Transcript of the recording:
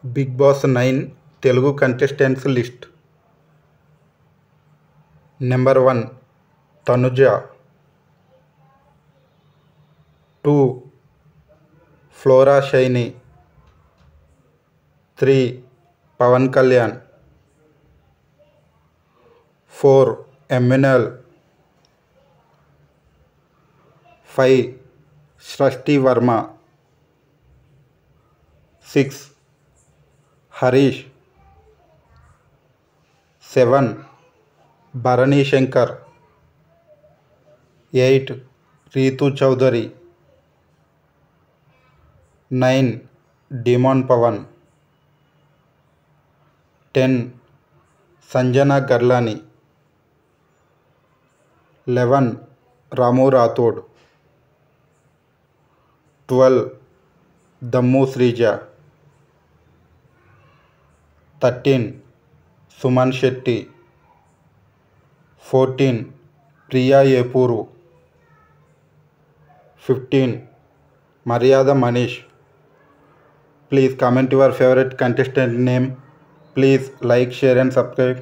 Big Boss 9 Telugu contestants list. Number 1 Tanuja, 2 Flora Saini, 3 Pawan Kalyan, 4 Emmanuel, 5 Srishti Varma, 6 Harish, 7 Bharani Shankar, 8 Ritu Chowdary, 9 Demon Pawan, 10 Sanjana Galrani, 11 Ramu Rathod, 12 Dammu Sreeja, 13 Suman Shetty, 14 Priya Epuru, 15 మర్యాద Manish. Please comment your favorite contestant name. Please like, share and subscribe.